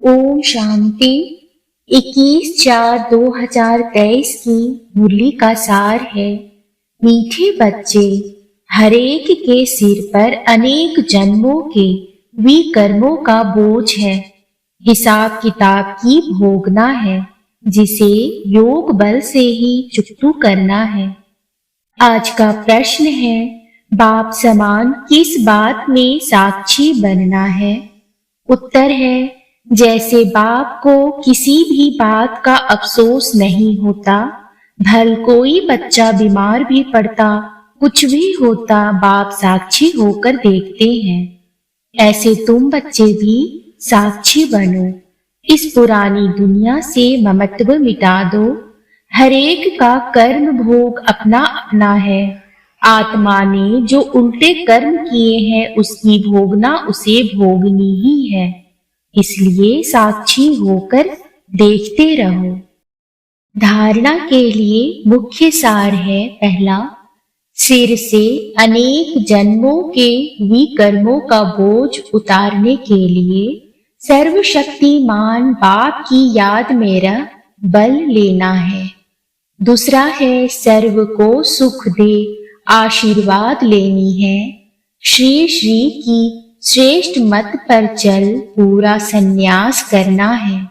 ओम शांति। 21/4/2023 की मुरली का सार है। मीठे बच्चे, हरेक के सिर पर अनेक जन्मों के विकर्मों का बोझ है। हिसाब किताब की भोगना है, जिसे योग बल से ही चुकतू करना है। आज का प्रश्न है, बाप समान किस बात में साक्षी बनना है? उत्तर है, जैसे बाप को किसी भी बात का अफसोस नहीं होता, भल कोई बच्चा बीमार भी पड़ता, कुछ भी होता, बाप साक्षी होकर देखते हैं। ऐसे तुम बच्चे भी साक्षी बनो। इस पुरानी दुनिया से ममत्व मिटा दो। हरेक का कर्म भोग अपना अपना है। आत्मा ने जो उल्टे कर्म किए हैं, उसकी भोगना उसे भोगनी ही है। इसलिए साक्षी होकर देखते रहो। धारणा के लिए मुख्य सार है, पहला, सिर से अनेक जन्मों के विकर्मों का बोझ उतारने के लिए सर्वशक्तिमान बाप की याद मेरा बल लेना है। दूसरा है, सर्व को सुख दे आशीर्वाद लेनी है। श्री श्री की श्रेष्ठ मत पर चल पूरा संन्यास करना है।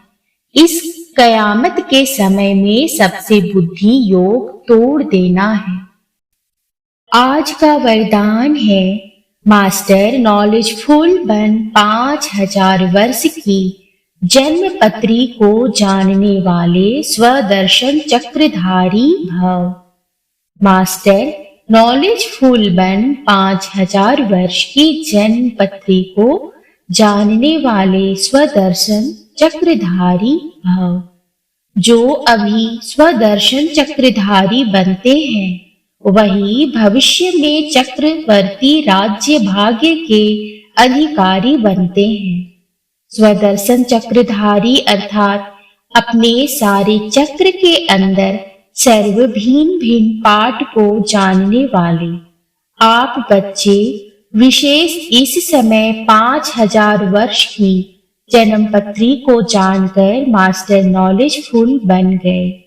इस कयामत के समय में सबसे बुद्धि योग तोड़ देना है। आज का वरदान है, मास्टर नॉलेजफुल बन 5000 वर्ष की जन्म पत्री को जानने वाले स्वदर्शन चक्रधारी भव। मास्टर नॉलेजफुल बन 5000 वर्ष की जन्म पत्री को जानने वाले स्वदर्शन चक्रधारी भव। जो अभी स्वदर्शन चक्रधारी बनते हैं, वही भविष्य में चक्रवर्ती राज्य भाग्य के अधिकारी बनते हैं। स्वदर्शन चक्रधारी अर्थात अपने सारे चक्र के अंदर सर्व भिन्न भिन्न पाठ को जानने वाले आप बच्चे विशेष इस समय 5000 वर्ष की जन्म पत्री को जानकर मास्टर नॉलेजफुल बन गए।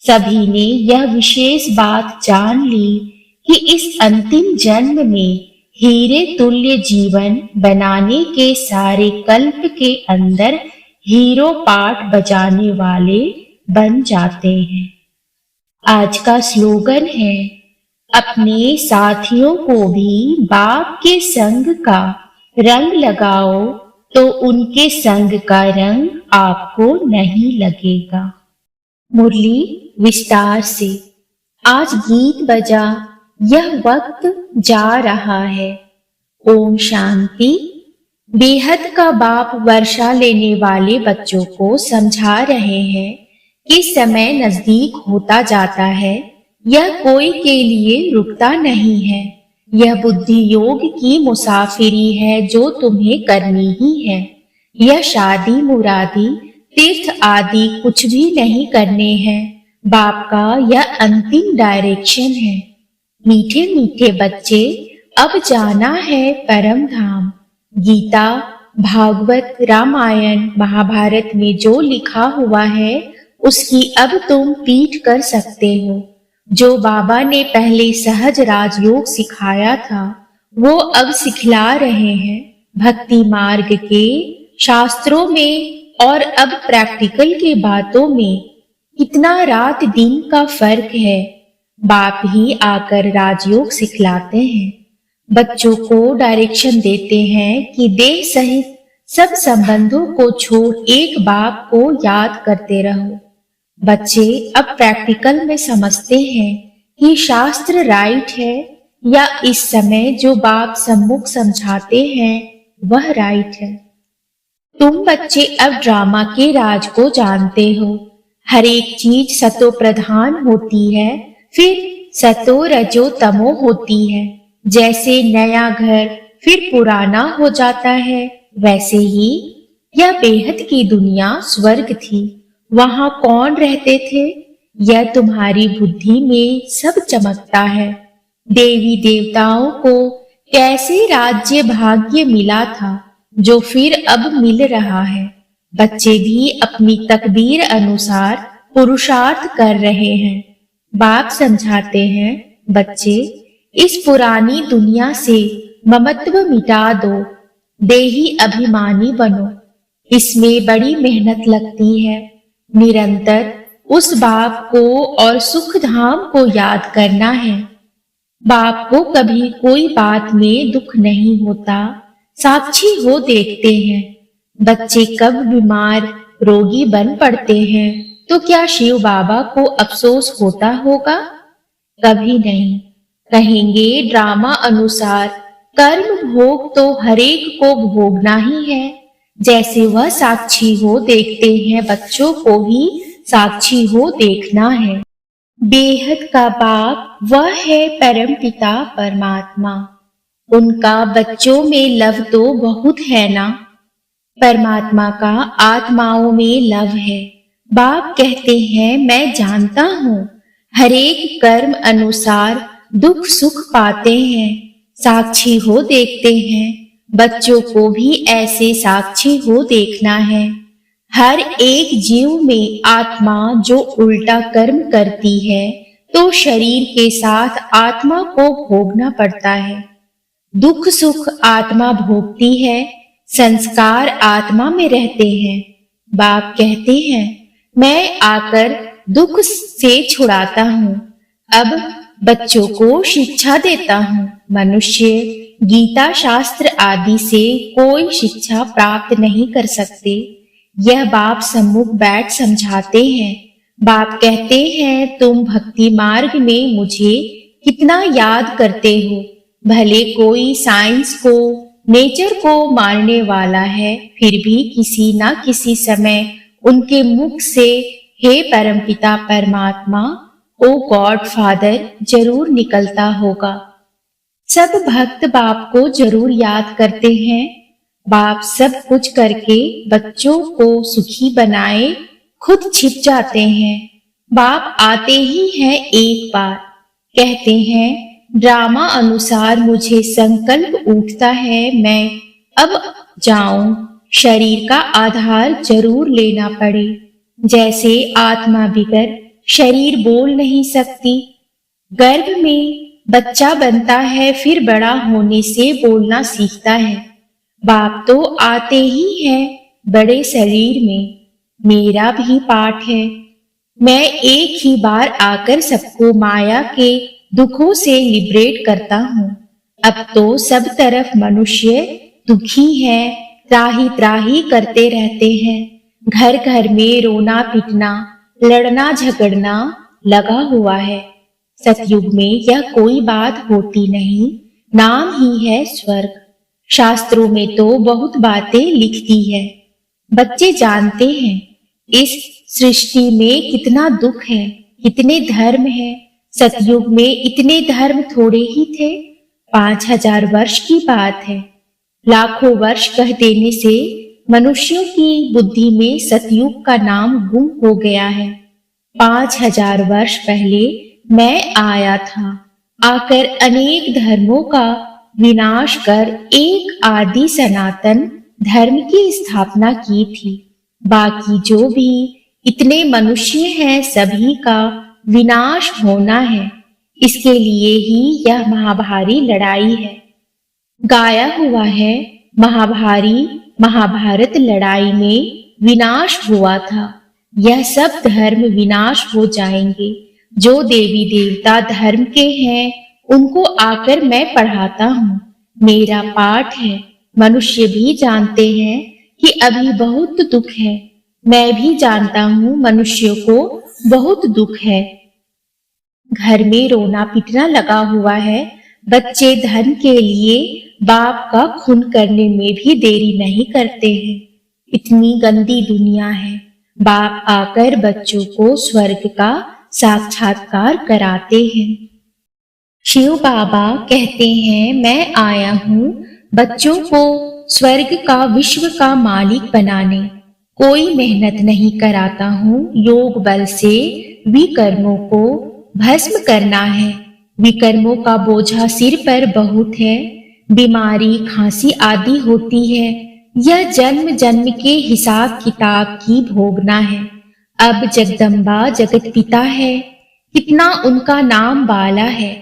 सभी ने यह विशेष बात जान ली कि इस अंतिम जन्म में हीरे तुल्य जीवन बनाने के सारे कल्प के अंदर हीरो पाठ बजाने वाले बन जाते हैं। आज का स्लोगन है, अपने साथियों को भी बाप के संग का रंग लगाओ तो उनके संग का रंग आपको नहीं लगेगा। मुरली विस्तार से। आज गीत बजा, यह वक्त जा रहा है। ओम शांति। बेहद का बाप वर्षा लेने वाले बच्चों को समझा रहे हैं कि समय नजदीक होता जाता है। यह कोई के लिए रुकता नहीं है। यह बुद्धि योग की मुसाफिरी है जो तुम्हें करनी ही है। यह शादी मुरादी तीर्थ आदि कुछ भी नहीं करने हैं। बाप का यह अंतिम डायरेक्शन है। मीठे मीठे बच्चे, अब जाना है परम धाम। गीता, भागवत, रामायण, महाभारत में जो लिखा हुआ है, उसकी अब तुम पीठ कर सकते हो। जो बाबा ने पहले सहज राजयोग सिखाया था, वो अब सिखला रहे हैं। भक्ति मार्ग के शास्त्रों में और अब प्रैक्टिकल के बातों में कितना रात दिन का फर्क है। बाप ही आकर राजयोग सिखलाते हैं। बच्चों को डायरेक्शन देते हैं कि देह सहित सब संबंधों को छोड़ एक बाप को याद करते रहो। बच्चे अब प्रैक्टिकल में समझते हैं कि शास्त्र राइट है या इस समय जो बाप सम्मुख समझाते हैं वह राइट है। तुम बच्चे अब ड्रामा के राज को जानते हो। हर एक चीज सतो प्रधान होती है, फिर सतो रजो तमो होती है। जैसे नया घर फिर पुराना हो जाता है, वैसे ही यह बेहद की दुनिया स्वर्ग थी। वहां कौन रहते थे, यह तुम्हारी बुद्धि में सब चमकता है। देवी देवताओं को कैसे राज्य भाग्य मिला था, जो फिर अब मिल रहा है। बच्चे भी अपनी तकदीर अनुसार पुरुषार्थ कर रहे हैं। बाप समझाते हैं, बच्चे इस पुरानी दुनिया से ममत्व मिटा दो, देही अभिमानी बनो। इसमें बड़ी मेहनत लगती है। निरंतर उस बाप को और सुख धाम को याद करना है। बाप को कभी कोई बात में दुख नहीं होता, साक्षी हो देखते हैं। बच्चे कब बीमार रोगी बन पड़ते हैं तो क्या शिव बाबा को अफसोस होता होगा? कभी नहीं। कहेंगे ड्रामा अनुसार कर्म भोग तो हरेक को भोगना ही है। जैसे वह साक्षी हो देखते हैं, बच्चों को भी साक्षी हो देखना है। बेहद का बाप वह है परम पिता परमात्मा। उनका बच्चों में लव तो बहुत है ना। परमात्मा का आत्माओं में लव है। बाप कहते हैं, मैं जानता हूँ हरेक कर्म अनुसार दुख सुख पाते हैं। साक्षी हो देखते हैं। बच्चों को भी ऐसे साक्षी हो देखना है। हर एक जीव में आत्मा जो उल्टा कर्म करती है तो शरीर के साथ आत्मा को भोगना पड़ता है। दुख सुख आत्मा भोगती है, संस्कार आत्मा में रहते हैं। बाप कहते हैं, मैं आकर दुख से छुड़ाता हूँ। अब बच्चों को शिक्षा देता हूँ। मनुष्य गीता शास्त्र आदि से कोई शिक्षा प्राप्त नहीं कर सकते। यह बाप सम्मुख बैठ समझाते हैं। बाप कहते हैं, तुम भक्ति मार्ग में मुझे कितना याद करते हो। भले कोई साइंस को नेचर को मानने वाला है, फिर भी किसी न किसी समय उनके मुख से हे परमपिता परमात्मा, ओ गॉड फादर जरूर निकलता होगा। सब भक्त बाप को जरूर याद करते हैं। बाप सब कुछ करके बच्चों को सुखी बनाए खुद छिप जाते हैं। बाप आते ही हैं एक बार, कहते हैं ड्रामा अनुसार मुझे संकल्प उठता है मैं अब जाऊं। शरीर का आधार जरूर लेना पड़े। जैसे आत्मा बिगर शरीर बोल नहीं सकती। गर्भ में बच्चा बनता है, फिर बड़ा होने से बोलना सीखता है। बाप तो आते ही हैं बड़े शरीर में। मेरा भी पाठ है। मैं एक ही बार आकर सबको माया के दुखों से लिबरेट करता हूँ। अब तो सब तरफ मनुष्य दुखी है, त्राही त्राही करते रहते हैं। घर घर में रोना पिटना, लड़ना झगड़ना लगा हुआ है। सतयुग में यह कोई बात होती नहीं, नाम ही है स्वर्ग। शास्त्रों में तो बहुत बातें लिखती है। बच्चे जानते हैं इस सृष्टि में कितना दुख है, कितने धर्म है। सतयुग में इतने धर्म थोड़े ही थे। 5000 वर्ष की बात है। लाखों वर्ष कह देने से मनुष्यों की बुद्धि में सतयुग का नाम गुम हो गया है। 5000 वर्ष पहले मैं आया था। आकर अनेक धर्मों का विनाश कर एक आदि सनातन धर्म की स्थापना की थी। बाकी जो भी इतने मनुष्य हैं, सभी का विनाश होना है। इसके लिए ही यह महाभारी लड़ाई है। गाया हुआ है, महाभारी महाभारत लड़ाई में विनाश हुआ था। यह सब धर्म विनाश हो जाएंगे। जो देवी देवता धर्म के हैं उनको आकर मैं पढ़ाता हूँ। मेरा पाठ है। मनुष्य भी जानते हैं कि अभी बहुत दुख है। मैं भी जानता हूँ मनुष्यों को बहुत दुख है। घर में रोना पिटना लगा हुआ है। बच्चे धन के लिए बाप का खून करने में भी देरी नहीं करते हैं। इतनी गंदी दुनिया है। बाप आकर बच्चों को स्वर्ग का साक्षात्कार कराते हैं। शिव बाबा कहते हैं, मैं आया हूँ बच्चों को स्वर्ग का विश्व का मालिक बनाने। कोई मेहनत नहीं कराता हूँ। योग बल से विकर्मों को भस्म करना है। विकर्मों का बोझा सिर पर बहुत है। बीमारी खांसी आदि होती है। यह जन्म जन्म के हिसाब किताब की भोगना है। अब जगदम्बा जगत पिता है, कितना उनका नाम बाला है,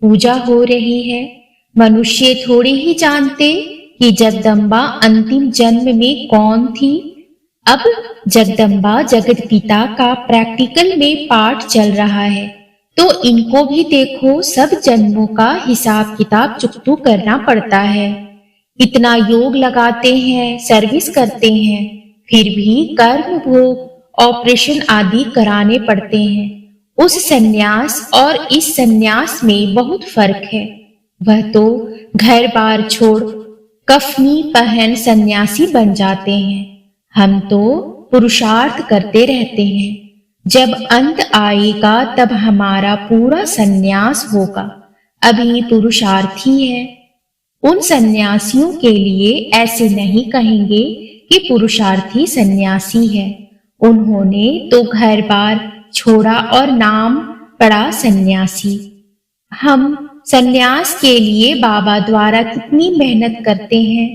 पूजा हो रही है। मनुष्य थोड़े ही जानते कि जगदम्बा अंतिम जन्म में कौन थी। अब जगदम्बा जगत पिता का प्रैक्टिकल में पाठ चल रहा है, तो इनको भी देखो सब जन्मों का हिसाब किताब चुकतू करना पड़ता है। इतना योग लगाते हैं, सर्विस करते हैं, फिर भी कर्म भोग ऑपरेशन आदि कराने पड़ते हैं। उस सन्यास और इस सन्यास में बहुत फर्क है। वह तो घर बार छोड़ कफनी पहन सन्यासी बन जाते हैं, हम तो पुरुषार्थ करते रहते हैं। जब अंत आएगा तब हमारा पूरा सन्यास होगा, अभी पुरुषार्थी है। उन सन्यासियों के लिए ऐसे नहीं कहेंगे कि पुरुषार्थी सन्यासी है, उन्होंने तो घर बार छोड़ा और नाम पड़ा सन्यासी। हम सन्यास के लिए बाबा द्वारा कितनी मेहनत करते हैं,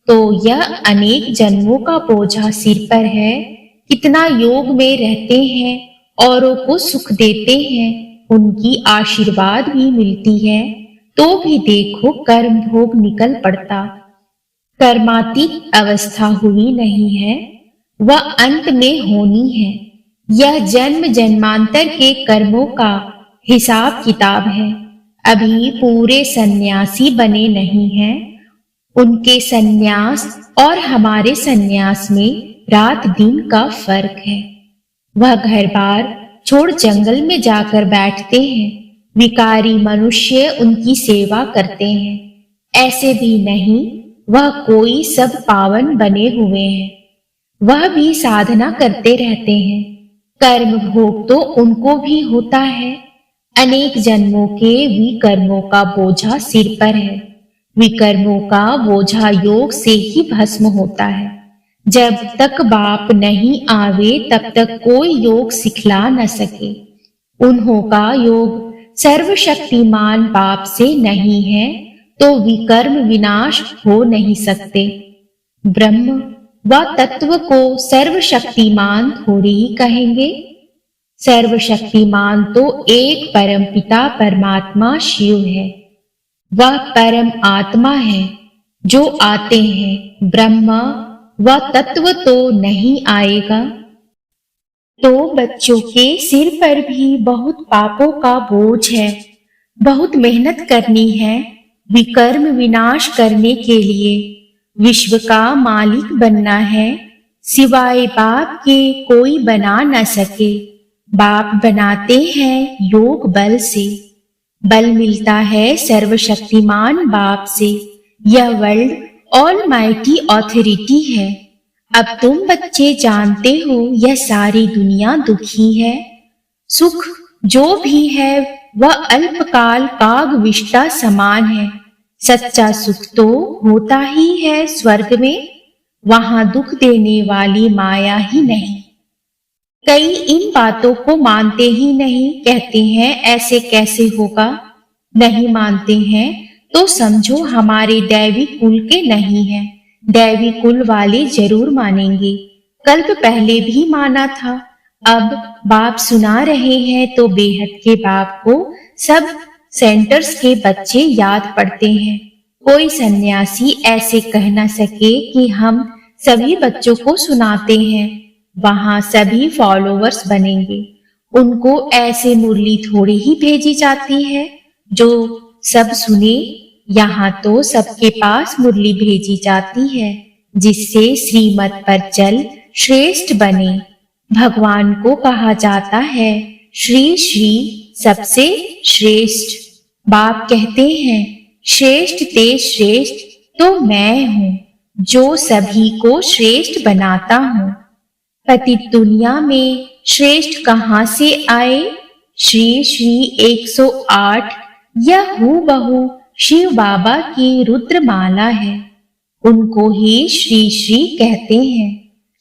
तो यह अनेक जन्मों का बोझा सिर पर है। कितना योग में रहते हैं, औरों को सुख देते हैं, उनकी आशीर्वाद भी मिलती है, तो भी देखो कर्म भोग निकल पड़ता। कर्मातीत अवस्था हुई नहीं है, वह अंत में होनी है। यह जन्म जन्मांतर के कर्मों का हिसाब किताब है। अभी पूरे सन्यासी बने नहीं हैं। उनके सन्यास और हमारे सन्यास में रात दिन का फर्क है। वह घर बार छोड़ जंगल में जाकर बैठते हैं, विकारी मनुष्य उनकी सेवा करते हैं। ऐसे भी नहीं वह कोई सब पावन बने हुए हैं, वह भी साधना करते रहते हैं। कर्म भोग तो उनको भी होता है। अनेक जन्मों के विकर्मों का बोझा सिर पर है। विकर्मों का बोझा योग से ही भस्म होता है। जब तक बाप नहीं आवे तब तक कोई योग सिखला न सके। उन्हों का योग सर्वशक्तिमान बाप से नहीं है, तो विकर्म विनाश हो नहीं सकते। ब्रह्म व तत्व को सर्वशक्तिमान थोड़ी ही कहेंगे। सर्वशक्तिमान तो एक परम पिता परमात्मा शिव है। वह परम आत्मा है। जो आते हैं ब्रह्मा व तत्व तो नहीं आएगा। तो बच्चों के सिर पर भी बहुत पापों का बोझ है, बहुत मेहनत करनी है विकर्म विनाश करने के लिए। विश्व का मालिक बनना है, सिवाय बाप के कोई बना न सके। बाप बनाते हैं योग बल से, बल मिलता है सर्वशक्तिमान बाप से। यह वर्ल्ड ऑलमाइटी ऑथोरिटी है। अब तुम बच्चे जानते हो यह सारी दुनिया दुखी है। सुख जो भी है वह अल्पकाल काग विष्टा समान है। सच्चा सुख तो होता ही है स्वर्ग में, वहां दुख देने वाली माया ही नहीं। कई इन बातों को मानते ही नहीं, कहते हैं ऐसे कैसे होगा। नहीं मानते हैं तो समझो हमारे दैवी कुल के नहीं है। दैवी कुल वाले जरूर मानेंगे, कल्प पहले भी माना था। अब बाप सुना रहे हैं तो बेहद के बाप को सब सेंटर्स के बच्चे याद पड़ते हैं। कोई सन्यासी ऐसे कह न सके कि हम सभी बच्चों को सुनाते हैं, वहां सभी फॉलोवर्स बनेंगे। उनको ऐसे मुरली थोड़ी ही भेजी जाती है जो सब सुने। यहाँ तो सबके पास मुरली भेजी जाती है जिससे श्रीमत पर चल श्रेष्ठ बने। भगवान को कहा जाता है श्री श्री सबसे श्रेष्ठ। बाप कहते हैं श्रेष्ठ ते श्रेष्ठ तो मैं हूँ जो सभी को श्रेष्ठ बनाता हूँ। पतित दुनिया में श्रेष्ठ कहाँ से आए? श्री श्री 108 यह हूबहू शिव बाबा की रुद्रमाला है। उनको ही श्री श्री कहते हैं।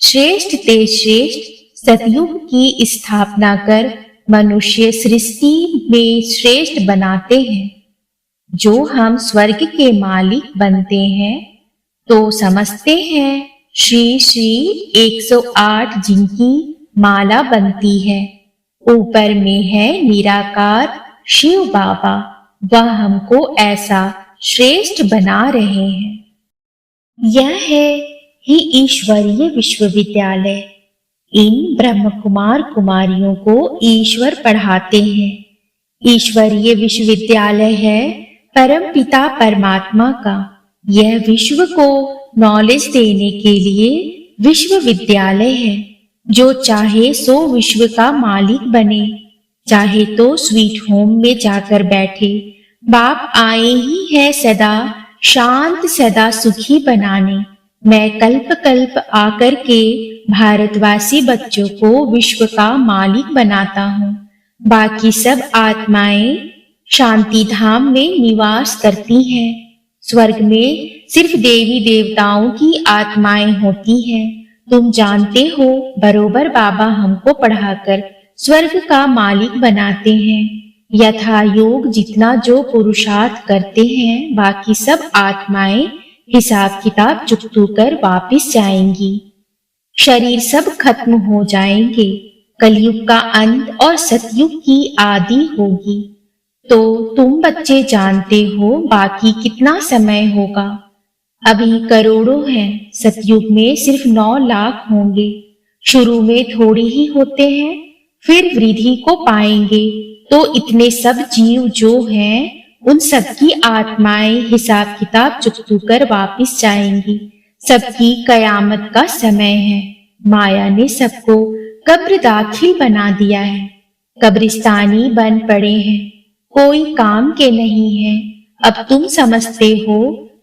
श्रेष्ठ ते श्रेष्ठ सतयुग की स्थापना कर मनुष्य सृष्टि में श्रेष्ठ बनाते हैं। जो हम स्वर्ग के मालिक बनते हैं तो समझते हैं श्री श्री 108 जिनकी माला बनती है। ऊपर में है निराकार शिव बाबा, वह हमको ऐसा श्रेष्ठ बना रहे हैं। यह है ही ईश्वरीय विश्वविद्यालय। इन ब्रह्म कुमार कुमारियों को ईश्वर पढ़ाते हैं। ईश्वरीय विश्वविद्यालय है परम पिता परमात्मा का। यह विश्व को नॉलेज देने के लिए विश्वविद्यालय है। जो चाहे सो विश्व का मालिक बने, चाहे तो स्वीट होम में जाकर बैठे। बाप आए ही है सदा शांत सदा सुखी बनाने। मैं कल्प कल्प आकर के भारतवासी बच्चों को विश्व का मालिक बनाता हूँ। बाकी सब आत्माएं शांति धाम में निवास करती हैं। स्वर्ग में सिर्फ देवी देवताओं की आत्माएं होती हैं। तुम जानते हो, बरोबर बाबा हमको पढ़ाकर स्वर्ग का मालिक बनाते हैं। यथा योग जितना जो पुरुषार्थ करते हैं, बाकी सब आत्माएं हिसाब किताब चुकतू कर वापिस जाएंगी। शरीर सब खत्म हो जाएंगे। कलयुग का अंत और सतयुग की आदि होगी। तो तुम बच्चे जानते हो बाकी कितना समय होगा। अभी करोड़ों हैं, सतयुग में सिर्फ 9 लाख होंगे। शुरू में थोड़ी ही होते हैं, फिर वृद्धि को पाएंगे। तो इतने सब जीव जो हैं, उन सबकी आत्माएं हिसाब किताब चुकतू कर वापिस जाएंगी। सबकी कयामत का समय है। माया ने सबको कब्र दाखिल बना दिया है। कब्रिस्तानी बन पड़े हैं, कोई काम के नहीं है। अब तुम समझते हो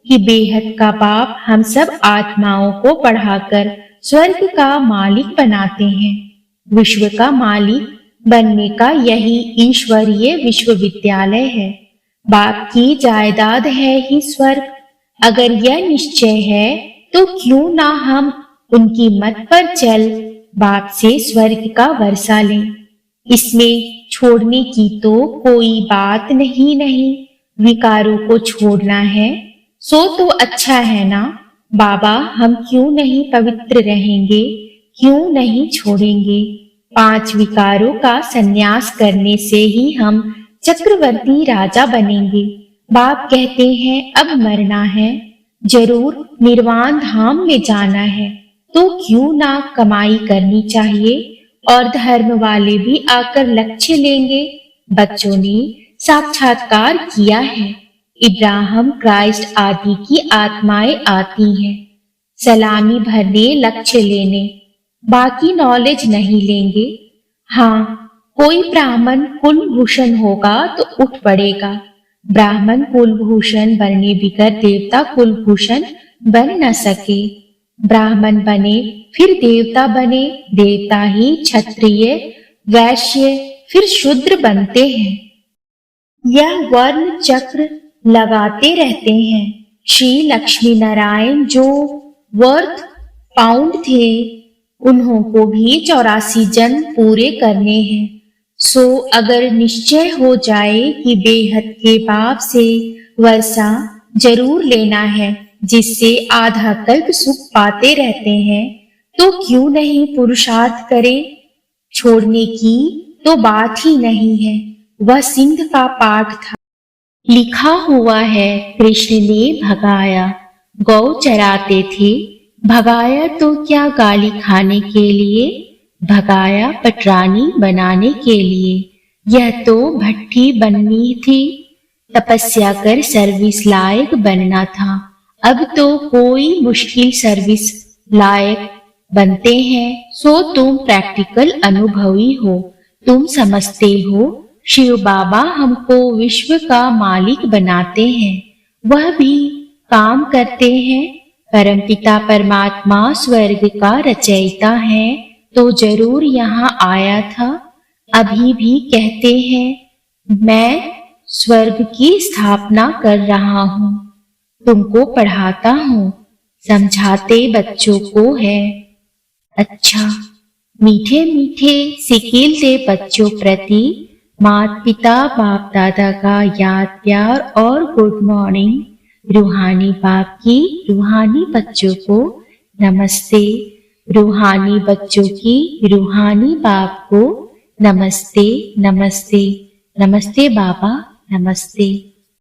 कि बेहद का बाप हम सब आत्माओं को पढ़ाकर स्वर्ग का मालिक बनाते हैं। विश्व का मालिक बनने का यही ईश्वरीय विश्वविद्यालय है। बाप की जायदाद है ही स्वर्ग। अगर यह निश्चय है तो क्यों ना हम उनकी मत पर चल बाप से स्वर्ग का वर्षा लें। इसमें छोड़ने की तो कोई बात नहीं। विकारों को छोड़ना है सो तो अच्छा है ना। बाबा हम क्यों नहीं पवित्र रहेंगे, क्यों नहीं छोड़ेंगे। 5 विकारों का संन्यास करने से ही हम चक्रवर्ती राजा बनेंगे। बाप कहते हैं अब मरना है, जरूर निर्वाण धाम में जाना है, तो क्यों ना कमाई करनी चाहिए और धर्म वाले भी आकर लक्ष्य लेंगे। बच्चों ने साक्षात्कार किया है। इब्राहिम क्राइस्ट आदि की आत्माएं आती हैं सलामी भरने लक्ष्य लेने, बाकी नॉलेज नहीं लेंगे। हाँ, कोई ब्राह्मण कुलभूषण होगा तो उठ पड़ेगा। ब्राह्मण कुलभूषण बनने बिगर देवता कुलभूषण बन न सके। ब्राह्मण बने फिर देवता बने, देवता ही क्षत्रिय वैश्य फिर शूद्र बनते हैं। यह वर्ण चक्र लगाते रहते हैं। श्री लक्ष्मी नारायण जो वर्थ पाउंड थे, उन्हों को भी 84 जन्म पूरे करने हैं। सो अगर निश्चय हो जाए कि बेहद के बाप से वर्षा जरूर लेना है, जिससे आधा कल्प सुख पाते रहते हैं, तो क्यों नहीं पुरुषार्थ करें। छोड़ने की तो बात ही नहीं है। वह सिंध का पाठ था, लिखा हुआ है कृष्ण ने भगाया। गौ चराते थे, भगाया तो क्या गाली खाने के लिए, भगाया पटरानी बनाने के लिए। यह तो भट्ठी बननी थी, तपस्या कर सर्विस लायक बनना था। अब तो कोई मुश्किल सर्विस लायक बनते हैं। सो तुम प्रैक्टिकल अनुभवी हो, तुम समझते हो शिव बाबा हमको विश्व का मालिक बनाते हैं। वह भी काम करते हैं। परमपिता परमात्मा स्वर्ग का रचयिता है, तो जरूर यहाँ आया था। अभी भी कहते हैं मैं स्वर्ग की स्थापना कर रहा हूँ, तुमको पढ़ाता हूँ, समझाते बच्चों को है। अच्छा, मीठे मीठे सिकीलते बच्चों प्रति माता पिता बाप दादा का याद प्यार और गुड मॉर्निंग। रूहानी बाप की रूहानी बच्चों को नमस्ते। रूहानी बच्चों की रूहानी बाप को नमस्ते। नमस्ते। नमस्ते बाबा, नमस्ते।